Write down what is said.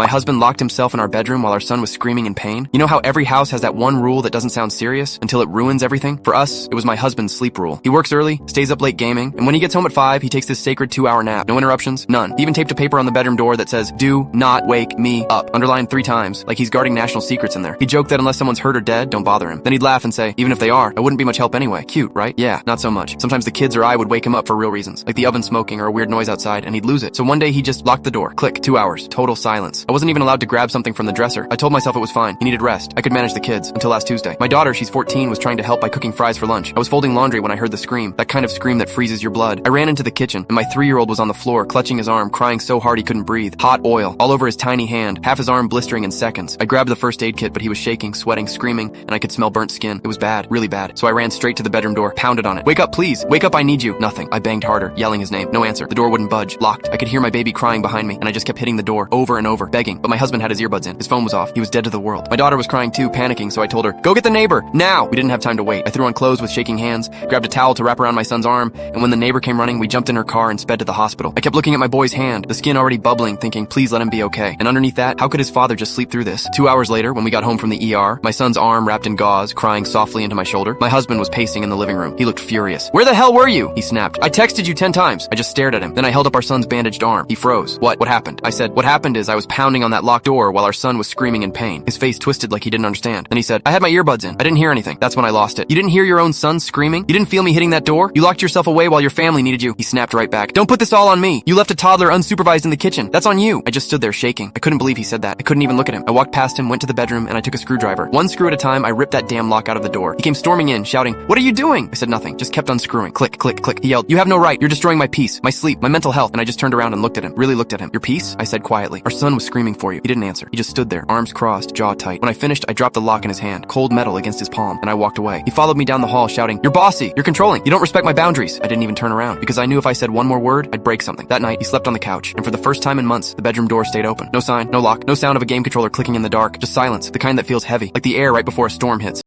My husband locked himself in our bedroom while our son was screaming in pain. You know how every house has that one rule that doesn't sound serious until it ruins everything? For us, it was my husband's sleep rule. He works early, stays up late gaming, and when he gets home at 5, he takes this sacred 2-hour nap. No interruptions, none. He even taped a paper on the bedroom door that says, "Do not wake me up," underlined 3 times, like he's guarding national secrets in there. He joked that unless someone's hurt or dead, don't bother him. Then he'd laugh and say, even if they are, I wouldn't be much help anyway. Cute, right? Yeah, not so much. Sometimes the kids or I would wake him up for real reasons, like the oven smoking or a weird noise outside, and he'd lose it. So one day he just locked the door. Click, 2 hours, total silence. I wasn't even allowed to grab something from the dresser. I told myself it was fine. He needed rest. I could manage the kids until last Tuesday. My daughter, she's 14, was trying to help by cooking fries for lunch. I was folding laundry when I heard the scream, that kind of scream that freezes your blood. I ran into the kitchen, and my 3-year-old was on the floor, clutching his arm, crying so hard he couldn't breathe. Hot oil all over his tiny hand, half his arm blistering in seconds. I grabbed the first aid kit, but he was shaking, sweating, screaming, and I could smell burnt skin. It was bad, really bad. So I ran straight to the bedroom door, pounded on it. "Wake up, please! Wake up, I need you!" Nothing. I banged harder, yelling his name. No answer. The door wouldn't budge. Locked. I could hear my baby crying behind me, and I just kept hitting the door, over and over, begging. But my husband had his earbuds in. His phone was off. He was dead to the world. My daughter was crying too, panicking, so I told her, "Go get the neighbor! Now!" We didn't have time to wait. I threw on clothes with shaking hands, grabbed a towel to wrap around my son's arm, and when the neighbor came running, we jumped in her car and sped to the hospital. I kept looking at my boy's hand, the skin already bubbling, thinking, please let him be okay. And underneath that, how could his father just sleep through this? 2 hours later, when we got home from the ER, my son's arm wrapped in gauze, crying softly into my shoulder. My husband was pacing in the living room. He looked furious. "Where the hell were you?" he snapped. "I texted you 10 times. I just stared at him. Then I held up our son's bandaged arm. He froze. What happened?" I said, "What happened is I was pounding on that locked door while our son was screaming in pain." His face twisted like he didn't understand. Then he said, "I had my earbuds in. I didn't hear anything. That's when I lost it." "You didn't hear your own son screaming? You didn't feel me hitting that door? You locked yourself away while your family needed you." He snapped right back. "Don't put this all on me. You left a toddler unsupervised in the kitchen. That's on you." I just stood there shaking. I couldn't believe he said that. I couldn't even look at him. I walked past him, went to the bedroom, and I took a screwdriver. One screw at a time, I ripped that damn lock out of the door. He came storming in, shouting, "What are you doing?" I said nothing, just kept unscrewing. Click, click, click. He yelled, "You have no right. You're destroying my peace, my sleep, my mental health." And I just turned around and looked at him, really looked at him. "Your peace?" I said quietly. "Our son was screaming for you." He didn't answer. He just stood there, arms crossed, jaw tight. When I finished, I dropped the lock in his hand, cold metal against his palm, and I walked away. He followed me down the hall, shouting, "You're bossy. You're controlling. You don't respect my boundaries." I didn't even turn around, because I knew if I said one more word, I'd break something. That night, he slept on the couch, and for the first time in months, the bedroom door stayed open. No sign, no lock, no sound of a game controller clicking in the dark, just silence, the kind that feels heavy, like the air right before a storm hits.